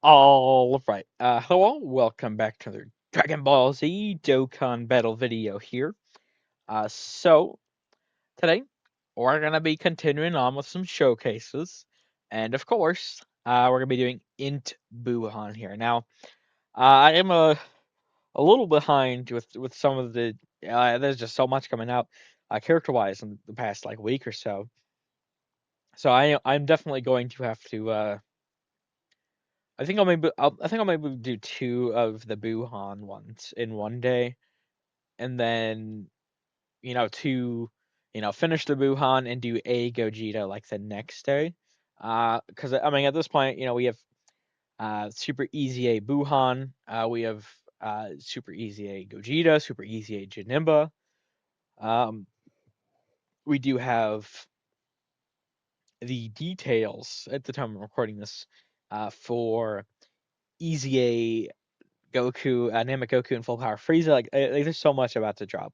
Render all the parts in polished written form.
All right. Hello, welcome back to the Dragon Ball Z Dokkan battle video here. So today we're gonna be continuing on with some showcases, and of course, we're gonna be doing Int Buuhann here. Now, I am a little behind with some of the. There's just so much coming out, character-wise, in the past like week or so. So I'm definitely going to have to. I think I'll maybe do two of the Buuhan ones in one day, and then finish the Buuhan and do a Gogeta like the next day. Because I mean at this point we have Super Easy A Buuhan, we have Super Easy A Gogeta, Super Easy A Janemba. Um, we do have the details at the time of recording this for Easy A Goku, Namek Goku, and Full Power Frieza. Like there's so much about to drop.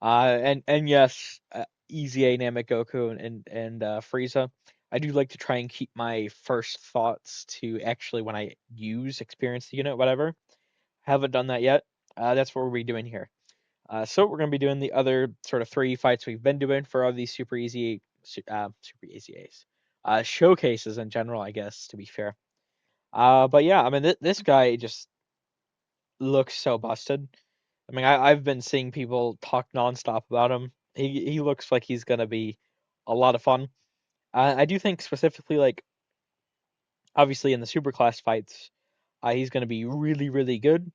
And yes, Easy A Namek Goku and Frieza. I do like to try and keep my first thoughts to actually when I experience the unit, whatever. Haven't done that yet. That's what we're doing here. So we're gonna be doing the other sort of three fights we've been doing for all these super easy A's, showcases in general, I guess to be fair. But yeah, I mean this guy just looks so busted. I mean, I've been seeing people talk nonstop about him. He looks like he's gonna be a lot of fun. I do think specifically, like obviously in the super class fights, he's gonna be really good.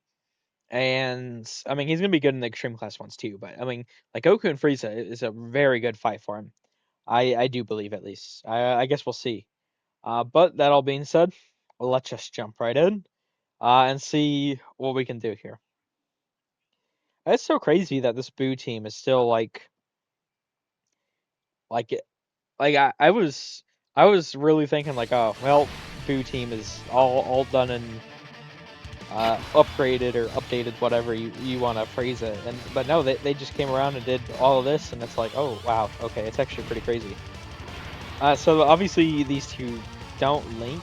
And I mean, he's gonna be good in the extreme class ones too. But I mean, like Goku and Frieza is a very good fight for him. I do believe at least. I guess we'll see. But that all being said, let's just jump right in and see what we can do here. It's so crazy that this Boo team is still like I was really thinking like, oh well, Boo team is all done and upgraded or updated, whatever you want to phrase it. And but no, they just came around and did all of this, and it's like, oh wow, okay, it's actually pretty crazy. So obviously these two don't link,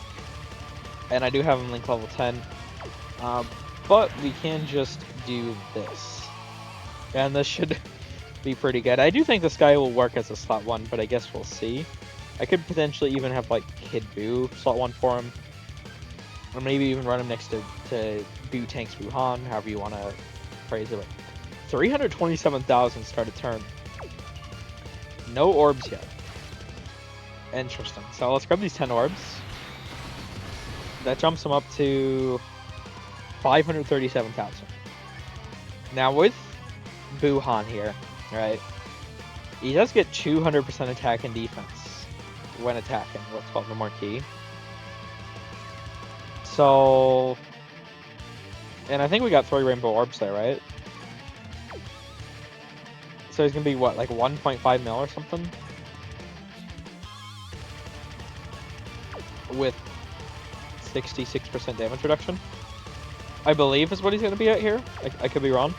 and I do have them link level 10. But we can just do this, and this should be pretty good. I do think this guy will work as a slot 1, but I guess we'll see. I could potentially even have like Kid Buu slot 1 for him, or maybe even run him next to Buu Tanks Buuhann, however you want to phrase it. 327,000 started turn. No orbs yet. Interesting. So let's grab these 10 orbs. That jumps him up to 537,000. Now with Buuhann here, right? He does get 200% attack and defense when attacking. What's called the Marquee. So, and I think we got 3 rainbow orbs there, right? So he's gonna be what, like 1.5 mil or something? With 66% damage reduction, I believe is what he's gonna be at here. I could be wrong.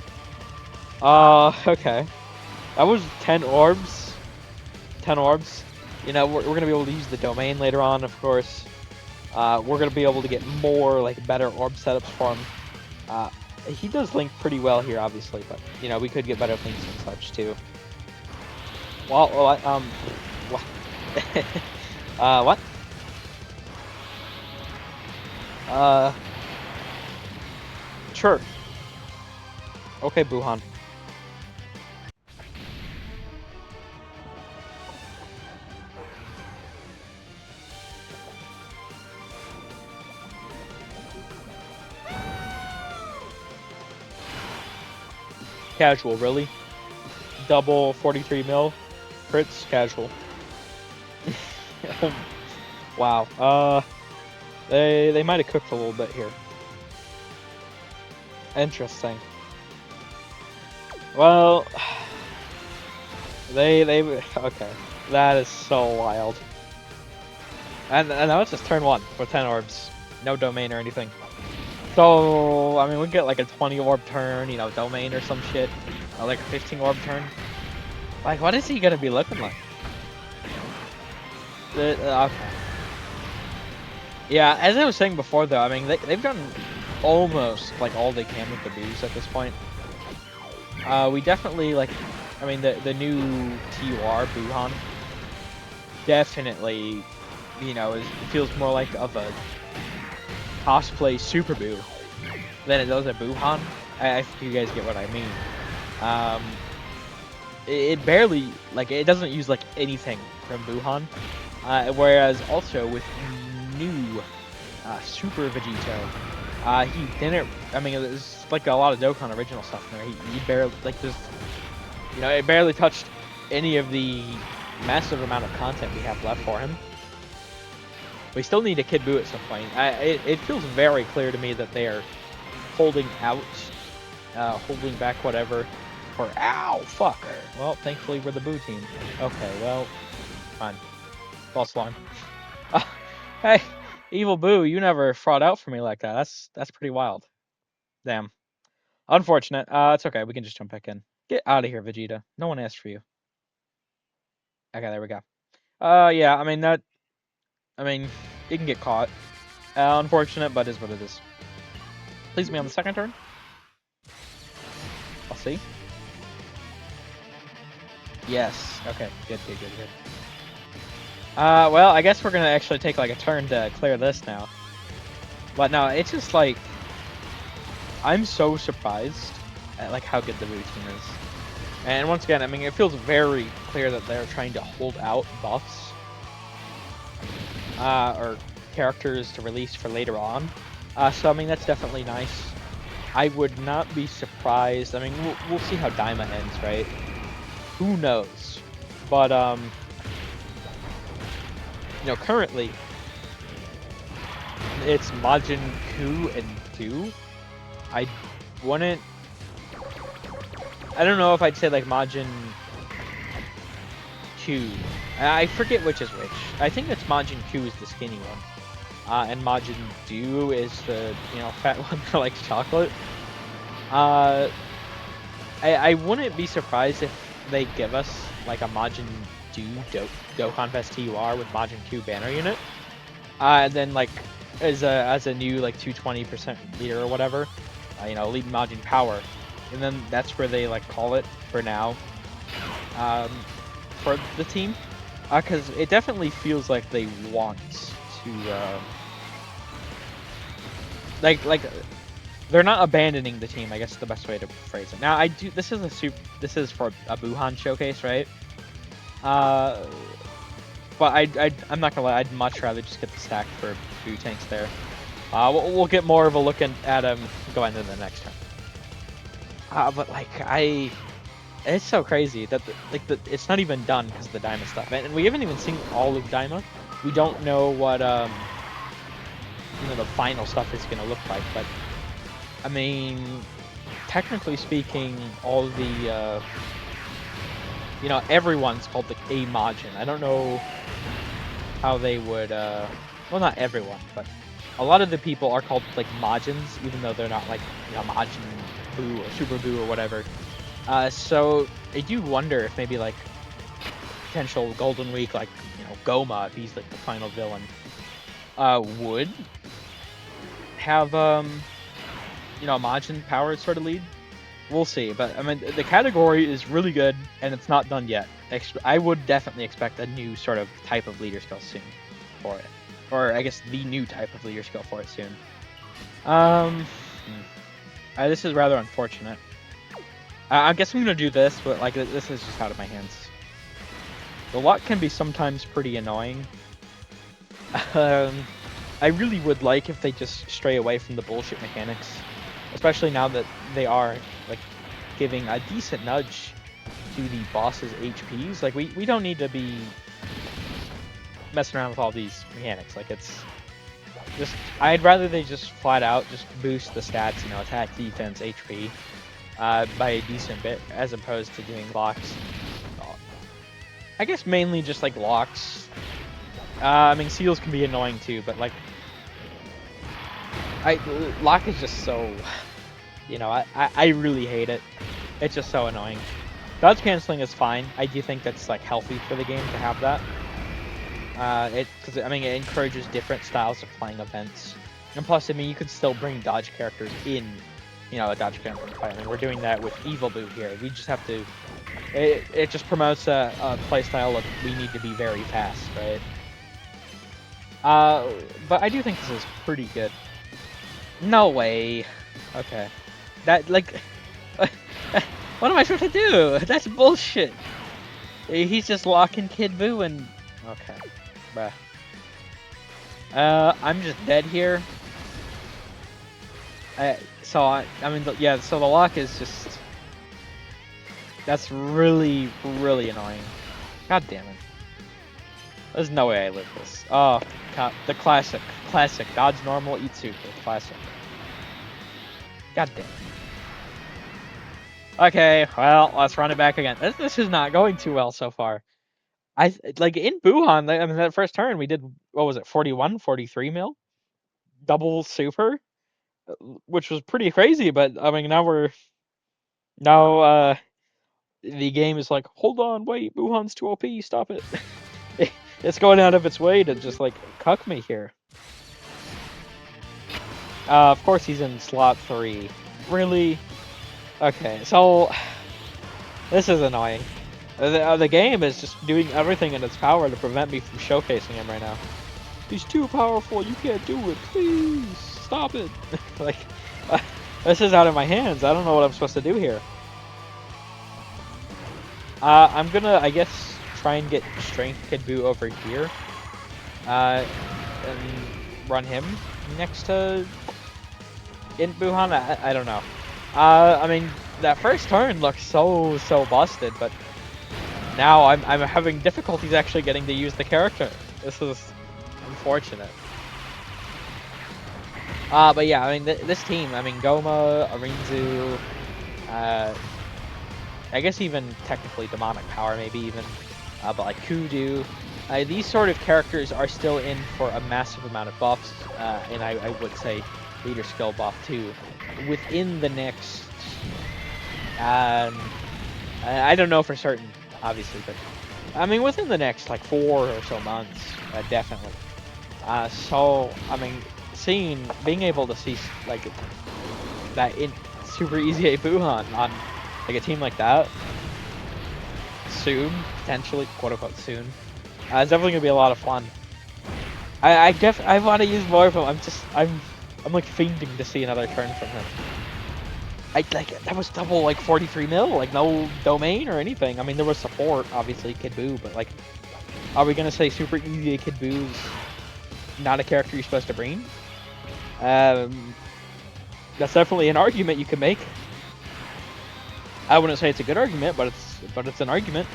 Okay. That was 10 orbs. 10 orbs. You know, we're gonna be able to use the domain later on, of course. We're gonna be able to get more, like, better orb setups for him. He does link pretty well here, obviously, but, you know, we could get better links and such, too. Well, what? What? Sure. Okay, Buuhann. Casual, really? Double 43 mil crits, casual. Wow. They might have cooked a little bit here. Interesting. Well, they okay. That is so wild. And now it's just turn 1 with 10 orbs, no domain or anything. So I mean, we get like a 20 orb turn, you know, domain or some shit, or like a 15 orb turn. Like, what is he gonna be looking like? Okay. Yeah, as I was saying before, though, I mean, they've done almost like all they can with the boos at this point. We definitely like, I mean, the new TUR Buuhann definitely, it feels more like of a cosplay Super Boo than it does a Buuhann. I think you guys get what I mean. Um, it barely like it doesn't use like anything from Buuhann, whereas also with new Super Vegito, he didn't. I mean, there's like a lot of Dokkan original stuff in there. He barely like there's, it barely touched any of the massive amount of content we have left for him. We still need a Kid Buu at some point. It feels very clear to me that they are holding out, holding back whatever. For ow, fuck. Well, thankfully we're the Buu team. Okay, well, fine. False alarm. Hey, evil Boo, you never fraud out for me like that. That's pretty wild. Damn. Unfortunate. It's okay. We can just jump back in. Get out of here, Vegeta. No one asked for you. Okay, there we go. Yeah. I mean that. I mean, you can get caught. Unfortunate, but is what it is. Please me on the second turn. I'll see. Yes. Okay. Good. Well, I guess we're gonna actually take like a turn to clear this now. But no, it's just like I'm so surprised at like how good the routine is. And once again, I mean, it feels very clear that they're trying to hold out buffs or characters to release for later on. So I mean, that's definitely nice. I would not be surprised. I mean, we'll see how Daima ends, right? Who knows? But currently it's Majin Ku and Du. I wouldn't. I don't know if I'd say like Majin Q. I forget which is which. I think it's Majin Q is the skinny one, and Majin Du is the fat one that likes chocolate. I wouldn't be surprised if they give us like a Majin Du Dokkan Fest TUR with Majin Q banner unit, and then like as a new like 220% leader or whatever, lead Majin power, and then that's where they like call it for now. For the team, because it definitely feels like they want to like they're not abandoning the team. I guess is the best way to phrase it. Now this is for a Buuhann showcase, right? But I'm not gonna lie, I'd much rather just get the stack for Buu tanks there. We'll get more of a look at them going into the next turn. But like it's so crazy that it's not even done because of the Daima stuff, and we haven't even seen all of Daima. We don't know what the final stuff is gonna look like, but I mean, technically speaking, all the everyone's called like a Majin. I don't know how they would well, not everyone, but a lot of the people are called like Majins, even though they're not like Majin Buu or Super Buu or whatever. So I do wonder if maybe like potential Golden Week, like Goma, if he's like the final villain, would have Majin powered sort of lead. We'll see, but I mean the category is really good and it's not done yet. I would definitely expect a new sort of type of leader skill soon for it, or I guess the new type of leader skill for it soon. This is rather unfortunate. I guess I'm gonna do this, but like this is just out of my hands. The luck can be sometimes pretty annoying. I really would like if they just stray away from the bullshit mechanics, especially now that they are like giving a decent nudge to the boss's HPs. Like we don't need to be messing around with all these mechanics. Like it's just I'd rather they just flat out just boost the stats, attack, defense, HP. By a decent bit, as opposed to doing locks. I guess mainly just like locks. I mean, seals can be annoying too, but like, lock is just so, I really hate it. It's just so annoying. Dodge canceling is fine. I do think that's like healthy for the game to have that. Because I mean it encourages different styles of playing events, and plus I mean you could still bring dodge characters in, a dodge character fight. I mean we're doing that with Evil Boo here. We just have to. It just promotes a play style of we need to be very fast, right? But I do think this is pretty good. No way. Okay. That like. What am I supposed to do? That's bullshit. He's just locking Kid Buu and. Okay. Bruh. I'm just dead here. So the lock is just... That's really, really annoying. God damn it. There's no way I live this. Oh, God, the classic. Dodge normal, eat super. Classic. God damn it. Okay, well, let's run it back again. This is not going too well so far. Like, in Buuhann, I mean, that first turn, we did, what was it, 41, 43 mil? Double super? Which was pretty crazy, but, I mean, now, the game is like, hold on, wait, Buuhann's too OP, stop it. It's going out of its way to just, like, cuck me here. Of course he's in slot 3. Really? Okay, so... This is annoying. The game is just doing everything in its power to prevent me from showcasing him right now. He's too powerful, you can't do it, please, stop it. Like, this is out of my hands, I don't know what I'm supposed to do here. I'm gonna, I guess, try and get Strength Kid Buu over here. And run him next to Int Buuhann. I don't know. I mean, that first turn looked so busted, but now I'm having difficulties actually getting to use the character. This is unfortunate. But yeah, I mean, this team, I mean, Goma, Arinzu, I guess even technically Demonic Power, maybe even, but like Kudu, these sort of characters are still in for a massive amount of buffs, and I would say leader skill buff too, within the next, I don't know for certain, obviously, but I mean within the next like 4 or so months, definitely. So I mean, being able to see like that in Super EZA Buuhann on like a team like that soon, potentially, quote unquote soon, it's definitely gonna be a lot of fun. I want to use more of him. I'm like fiending to see another turn from him. That was double like 43 mil, like no domain or anything. I mean there was support, obviously Kid Buu, but like, are we gonna say Super EZA Kid Buu's not a character you're supposed to bring? That's definitely an argument you could make. I wouldn't say it's a good argument, but it's an argument.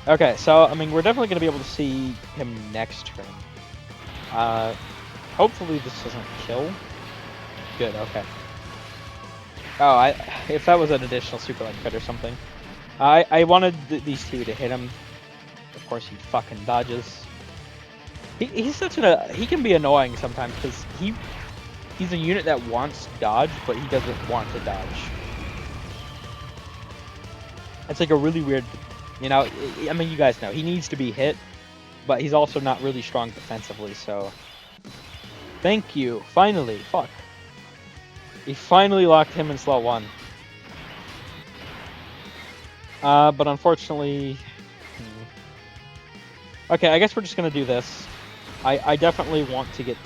Okay, so I mean we're definitely gonna be able to see him next turn. Hopefully this doesn't kill. Good, okay. Oh, if that was an additional super like crit or something. I wanted these two to hit him. Of course he fucking dodges. He's such he can be annoying sometimes because he's a unit that wants to dodge, but he doesn't want to dodge. It's like a really weird, I mean you guys know, he needs to be hit, but he's also not really strong defensively, so. Thank you, finally, fuck. He finally locked him in slot 1. But unfortunately... Okay, I guess we're just gonna do this. I definitely want to get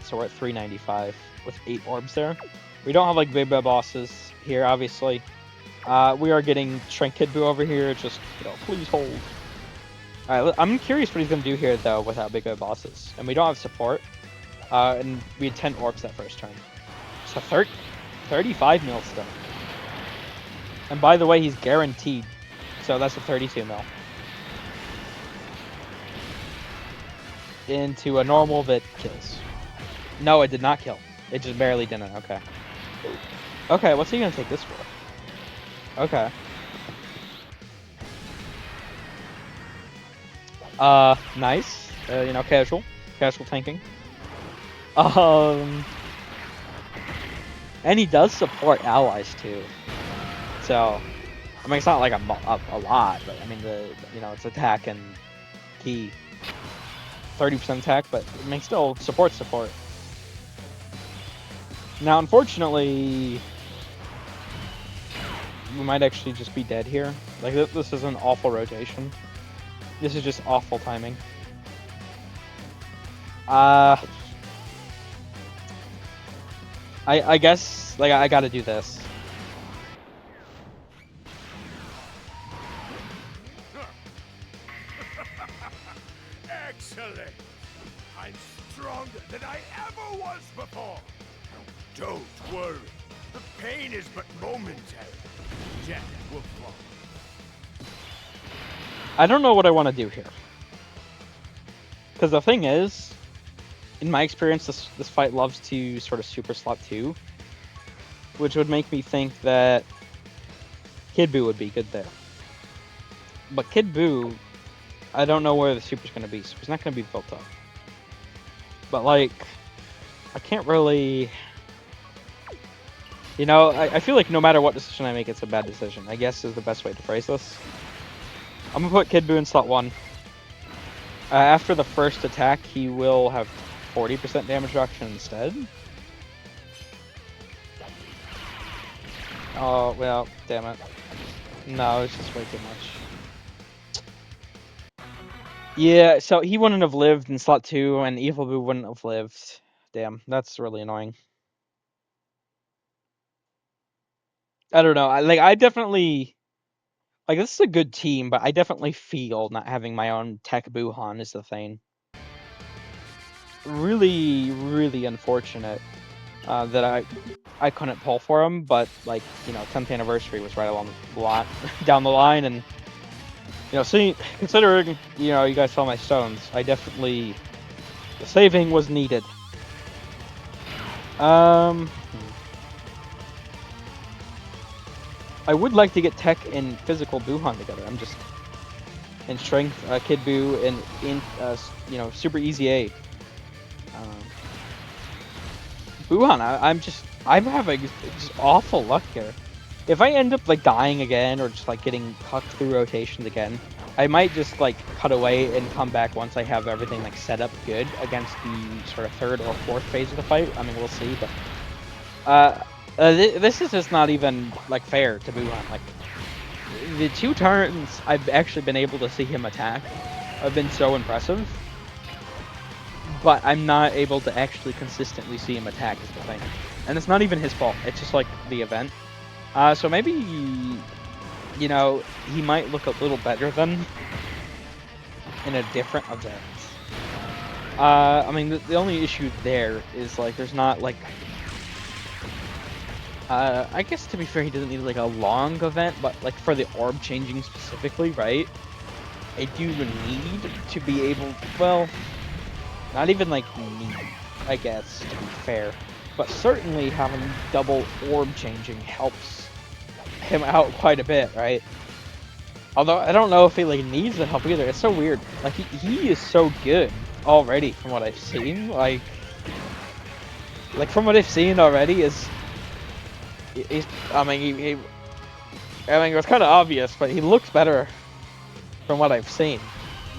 so we're at 395 with 8 orbs there. We don't have like big bosses here, obviously. We are getting Strength Kid Buu over here, just, please hold. Alright, I'm curious what he's gonna do here though without big bosses. And we don't have support. And we had 10 orbs that first turn. So 35 mil still. And by the way, he's guaranteed. So that's a 32 mil. Into a normal that kills. No, it did not kill. It just barely didn't. Okay. Okay, what's he gonna take this for? Okay. Nice. Casual tanking. And he does support allies too. So, I mean, it's not like a lot, but I mean, it's attack and OP. 30% attack, but it may still support. Now, unfortunately, we might actually just be dead here. Like, this is an awful rotation. This is just awful timing. I guess, like, I gotta do this. Excellent! I'm stronger than I ever was before! Don't worry. The pain is but momentary. Death will follow. I don't know what I want to do here. Because the thing is, in my experience, this fight loves to sort of super slot 2. Which would make me think that Kid Buu would be good there. But Kid Buu, I don't know where the super's going to be, so it's not going to be built up. But, like, I can't really... You know, I feel like no matter what decision I make, it's a bad decision, I guess is the best way to phrase this. I'm going to put Kid Buu in slot 1. After the first attack, he will have 40% damage reduction instead. Oh, well, damn it. No, it's just way too much. Yeah, so he wouldn't have lived in slot 2, and Evil Buu wouldn't have lived. Damn, that's really annoying. I don't know. I definitely... Like, this is a good team, but I definitely feel not having my own tech Buuhann is the thing. Really, really unfortunate that I couldn't pull for him, but, like, you know, 10th anniversary was right along the line, down the line, and, you know, considering, you know, you guys saw my stones, I definitely... The saving was needed. I would like to get tech and physical Buuhann together. I'm just in strength, Kid Buu, and in you know, super easy A. Buuhann, I'm having just awful luck here. If I end up like dying again or just like getting cucked through rotations again, I might just like cut away and come back once I have everything like set up good against the sort of third or fourth phase of the fight. I mean, we'll see, but this is just not even like fair to Buuhann. Like the 2 turns I've actually been able to see him attack have been so impressive, but I'm not able to actually consistently see him attack is the thing. And it's not even his fault. It's just like the event. So maybe, you know, he might look a little better than in a different event. I mean, the only issue there is like there's not like I guess to be fair, he doesn't need like a long event, but like for the orb changing specifically, right? I do need to be able, well, not even like need, I guess, to be fair, but certainly having double orb changing helps him out quite a bit, right? Although I don't know if he like needs the help either. It's so weird. Like he is so good already from what I've seen. Like from what I've seen already is. I mean, it was kind of obvious, but he looks better from what I've seen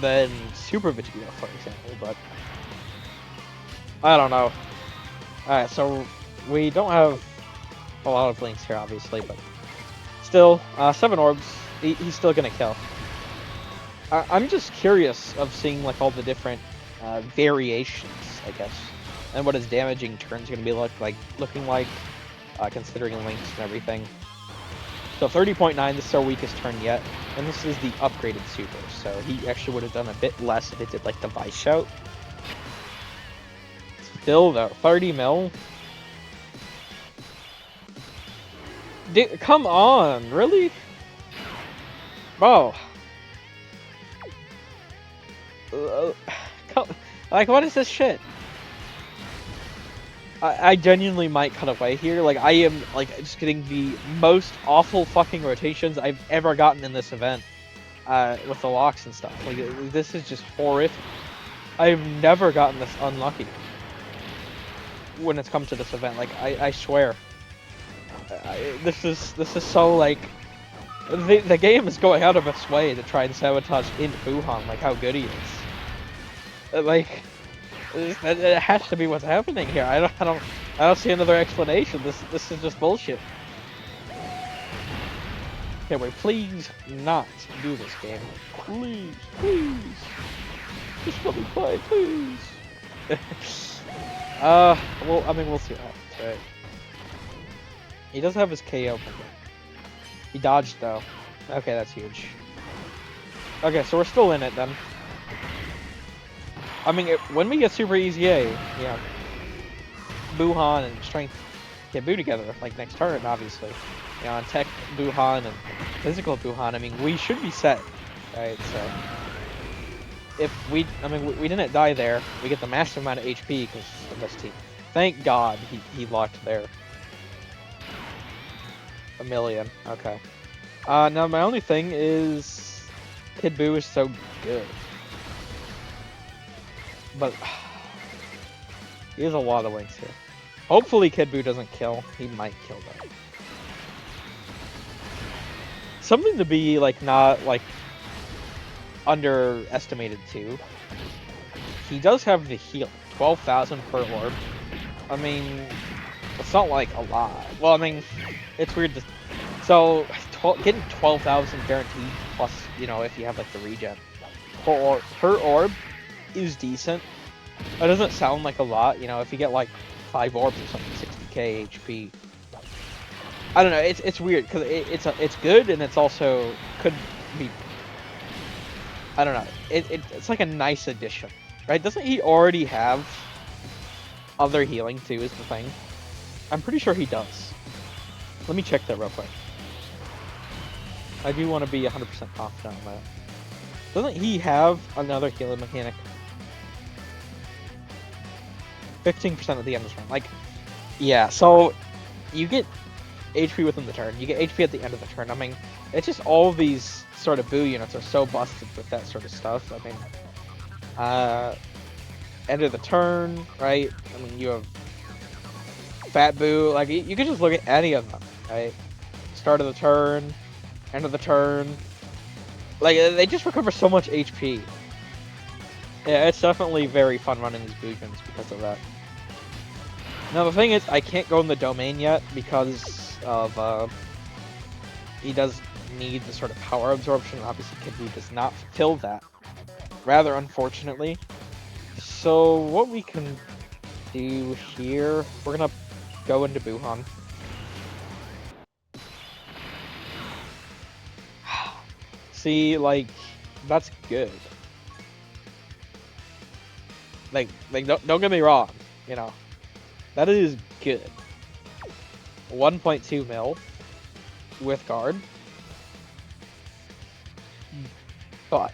than Super Vegeta, for example, but I don't know. Alright, so we don't have a lot of links here, obviously, but still, 7 orbs, he's still gonna kill. I'm just curious of seeing, like, all the different variations, I guess, and what his damaging turn's gonna be looking like. Considering links and everything. So 30.9, this is our weakest turn yet, and this is the upgraded super, so he actually would have done a bit less if it did like the Vice Shout. Still though, 30 mil? Come on, really? Bro. Like, what is this shit? I genuinely might cut away here. Like, I am, like, just getting the most awful fucking rotations I've ever gotten in this event. With the locks and stuff. Like, this is just horrific. I've never gotten this unlucky. When it's come to this event. Like, I swear. This is so, like... The game is going out of its way to try and sabotage Int Buuhann, like how good he is. Like, it has to be what's happening here. I don't see another explanation. This is just bullshit. Can we please not do this game? Please, please. Just let me play, please. Well, I mean, we'll see what happens, right? He does have his KO. He dodged, though. Okay, that's huge. Okay, so we're still in it, then. I mean, when we get Super Easy A, you know, Buuhann and Strength get Buu together, like next turn, obviously. You know, on Tech Buuhann and Physical Buuhann, I mean, we should be set, right? So, if we, I mean, we didn't die there. We get the massive amount of HP because of this team. Thank God he locked there. 1,000,000. Okay. Now my only thing is Kid Buu is so good. But he has a lot of links here. Hopefully Kid Buu doesn't kill. He might kill though. Something to be like not like underestimated too. He does have the heal. 12,000 per orb. I mean, it's not like a lot. Well, I mean, it's weird to... So, getting 12,000 guaranteed, plus, you know, if you have, like, the regen per orb is decent. It doesn't sound like a lot, you know, if you get, like, 5 orbs or something, 60k HP. I don't know, it's weird, because it's good, and it's also, could be... I don't know, it's like a nice addition, right? Doesn't he already have other healing, too, is the thing? I'm pretty sure he does. Let me check that real quick. I do want to be 100% confident on that. Doesn't he have another healing mechanic? 15% at the end of the turn. Like, yeah, so you get HP within the turn. You get HP at the end of the turn. I mean, it's just all of these sort of Buu units are so busted with that sort of stuff. I mean, end of the turn, right? I mean, you have Fat Buu. Like, you could just look at any of them, right? Start of the turn, end of the turn. Like, they just recover so much HP. Yeah, it's definitely very fun running these Buujins because of that. Now, the thing is, I can't go in the domain yet because of, he does need the sort of power absorption. Obviously, Kid Buu does not fulfill that. Rather unfortunately. So, what we can do here, we're gonna go into Buuhann. See, like, that's good. Like don't get me wrong, you know. That is good. 1.2 mil with guard. But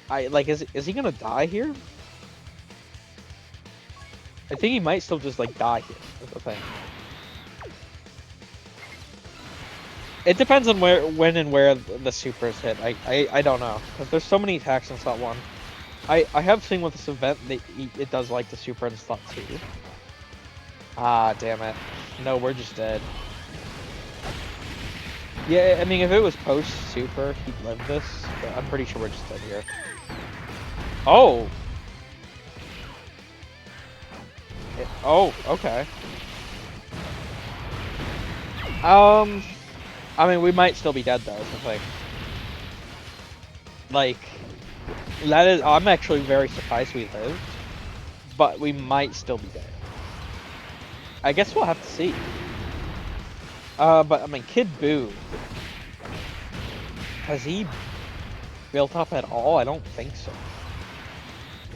is he gonna die here? I think he might still just like die here. That's the thing. It depends on when and where the supers hit. I don't know, because there's so many attacks in slot 1. I have seen with this event that it does like the super in slot 2. Ah, damn it. No, we're just dead. Yeah, I mean, if it was post-super, he'd live this, but I'm pretty sure we're just dead here. Oh! Oh, okay. I mean, we might still be dead, though, is the thing. Like, that is... I'm actually very surprised we lived, but we might still be dead. I guess we'll have to see. But, I mean, Kid Buu... Has he built up at all? I don't think so.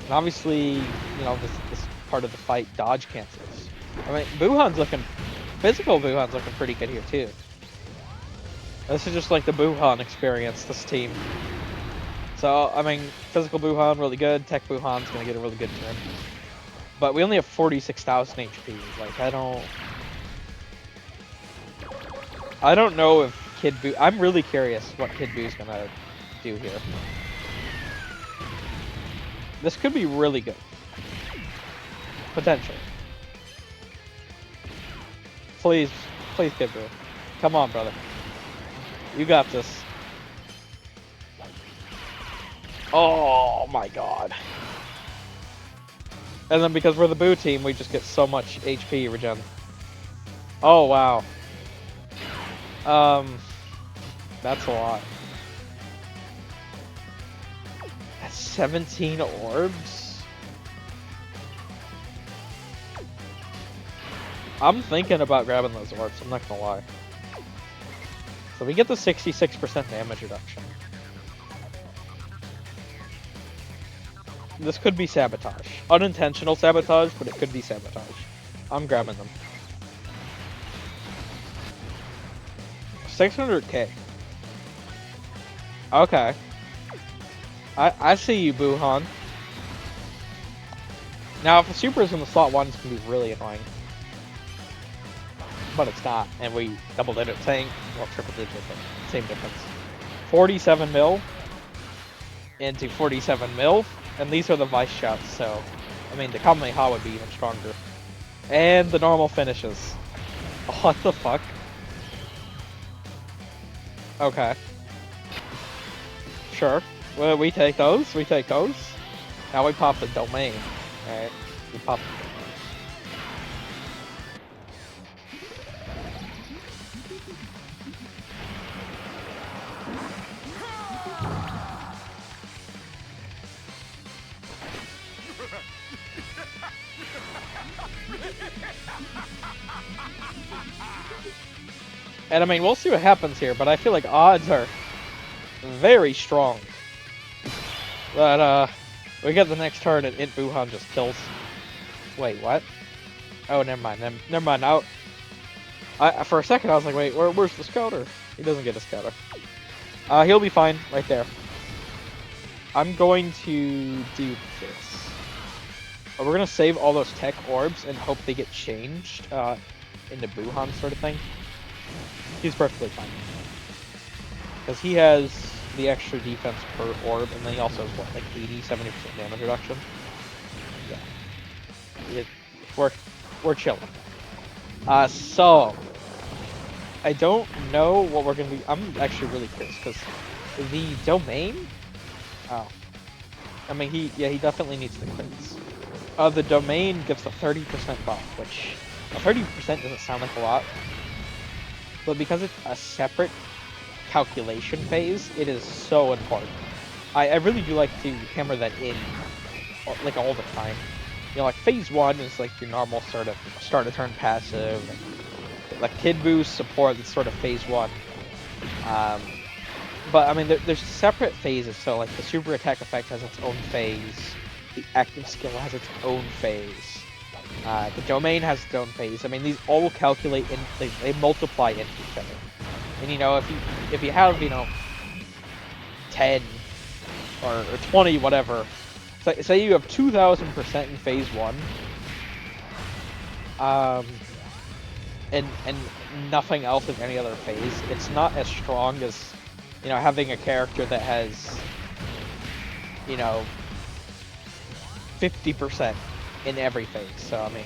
And obviously, you know, this part of the fight dodge cancels. I mean, Buuhann's looking... Physical Buuhann's looking pretty good here, too. This is just like the Buuhann experience, this team. So, I mean, Physical Buuhann, really good. Tech Buuhann's gonna get a really good turn. But we only have 46,000 HP. Like, I don't know if Kid Buu... I'm really curious what Kid Buu's gonna do here. This could be really good. Potentially. Please, please, Kid Buu. Come on, brother. You got this. Oh my god. And then because we're the Boo team, we just get so much HP regen. Oh wow. That's a lot. That's 17 orbs? I'm thinking about grabbing those orbs, I'm not gonna lie. So we get the 66% damage reduction. This could be sabotage. Unintentional sabotage, but it could be sabotage. I'm grabbing them. 600k. Okay. I see you, Buuhann. Now, if the super is in the slot 1, it's going to be really annoying. But it's not, and we double did it, saying, well, triple digit, but same difference. 47 mil into 47 mil, and these are the vice shots, so, I mean, the Kamehameha would be even stronger. And the normal finishes. What the fuck? Okay. Sure. Well, we take those, we take those. Now we pop the domain. Alright, we pop the domain. And I mean, we'll see what happens here, but I feel like odds are very strong that we get the next turn and Int Buuhann just kills. Wait, what? Oh, never mind. Never mind. Now, for a second I was like, wait, where's the scouter? He doesn't get a scouter. He'll be fine right there. I'm going to do this. We're gonna save all those tech orbs and hope they get changed into Buuhann sort of thing. He's perfectly fine. Because he has the extra defense per orb, and then he also has, what, like 80-70% damage reduction? Yeah. We're chilling. So... I don't know what we're gonna be... I'm actually really curious, because the domain... Oh. I mean, he definitely needs the crits. The domain gets a 30% buff, which... 30% doesn't sound like a lot. But because it's a separate calculation phase, it is so important. I really do like to hammer that in, like, all the time. You know, like, phase 1 is like your normal sort of start a turn passive, like Kid Boo's support, that's sort of phase 1. But I mean, there's separate phases, so like the super attack effect has its own phase, the active skill has its own phase. The domain has its own phase. I mean, these all calculate in, they multiply into each other. And you know, if you have, you know, 10 or 20, whatever, say you have 2,000% in phase 1, and nothing else in any other phase, it's not as strong as, you know, having a character that has, you know, 50% in every phase. So I mean,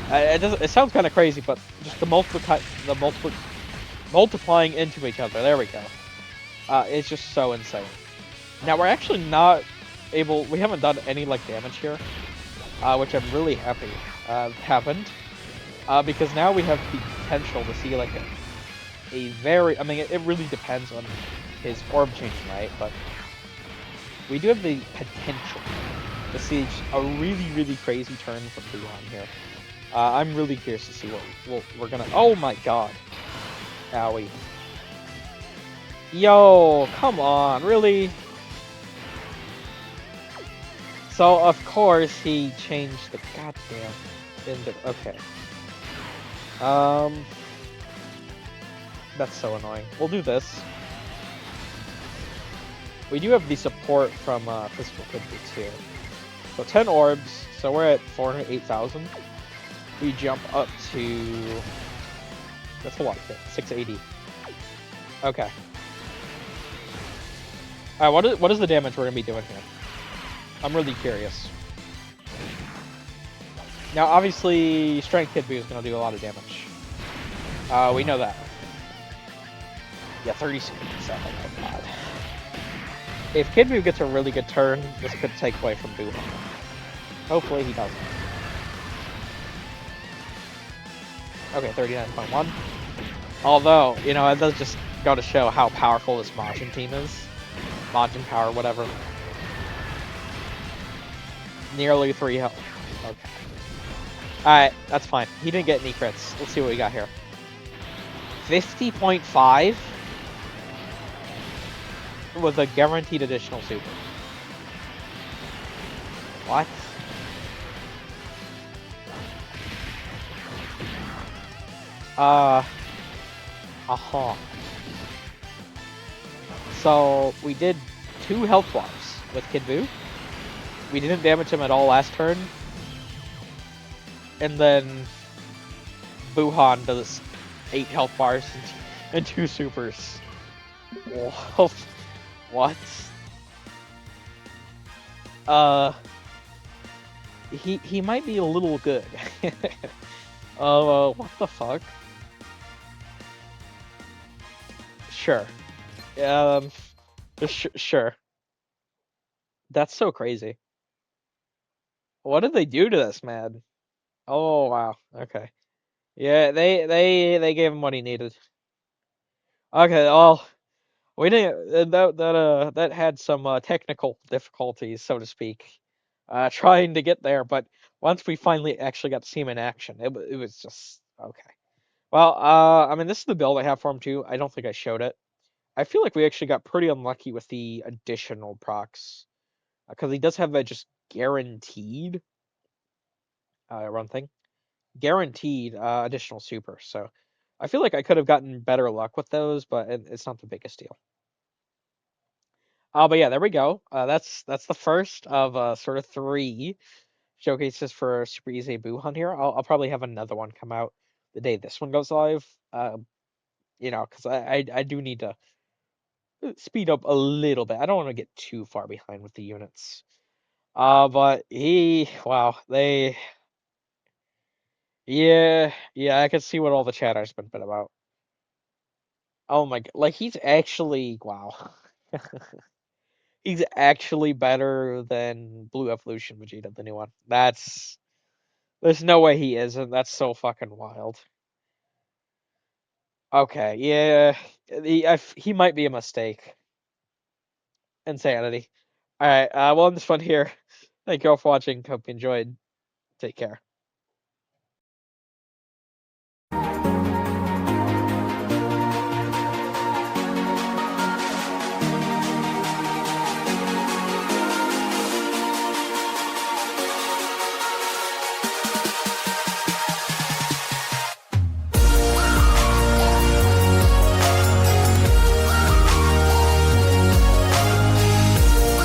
it sounds kind of crazy, but just the multiplying into each other. There we go. It's just so insane. Now we're actually not able. We haven't done any like damage here, which I'm really happy happened, because now we have the potential to see like a very. I mean, it really depends on his orb changing, right? But we do have the potential to see a really crazy turn from Buuhann here. I'm really curious to see what we're gonna... Oh my god. Owie. Yo, come on, really? So, of course, he changed the goddamn... Okay. That's so annoying. We'll do this. We do have the support from Physical Kid Boots here. So 10 orbs, so we're at 408,000. We jump up to... That's a lot of hit, 680. Okay. Alright, what is the damage we're going to be doing here? I'm really curious. Now, obviously, Strength Kid Boo is going to do a lot of damage. We know that. Yeah, 36%, oh my god. If Kid Buu gets a really good turn, this could take away from Buuhann. Hopefully he doesn't. Okay, 39.1. Although, you know, it does just go to show how powerful this Majin team is. Majin power, whatever. Nearly 3 health. Okay. Alright, that's fine. He didn't get any crits. Let's see what we got here. 50.5 with a guaranteed additional super. What? So, we did 2 health bars with Kid Buu. We didn't damage him at all last turn. And then Buuhann does 8 health bars and 2 supers. What? He might be a little good. What the fuck? Sure. Sure. That's so crazy. What did they do to this man? Oh wow. Okay. Yeah, they gave him what he needed. Okay, well, we didn't that had some technical difficulties, so to speak, trying to get there. But once we finally actually got to see him in action, it was just okay. Well, I mean, this is the build I have for him too. I don't think I showed it. I feel like we actually got pretty unlucky with the additional procs because he does have a just guaranteed run thing, guaranteed additional super. So I feel like I could have gotten better luck with those, but it's not the biggest deal. But yeah, there we go. That's the first of sort of 3 showcases for Super Easy Buuhann here. I'll probably have another one come out the day this one goes live. You know, because I do need to speed up a little bit. I don't want to get too far behind with the units. But wow, yeah, I can see what all the chatter's been about. Oh my god, like he's actually, wow. He's actually better than Blue Evolution Vegeta, the new one. There's no way he isn't. That's so fucking wild. Okay, yeah, he might be a mistake. Insanity. All right, we'll end this one here. Thank you all for watching. Hope you enjoyed. Take care.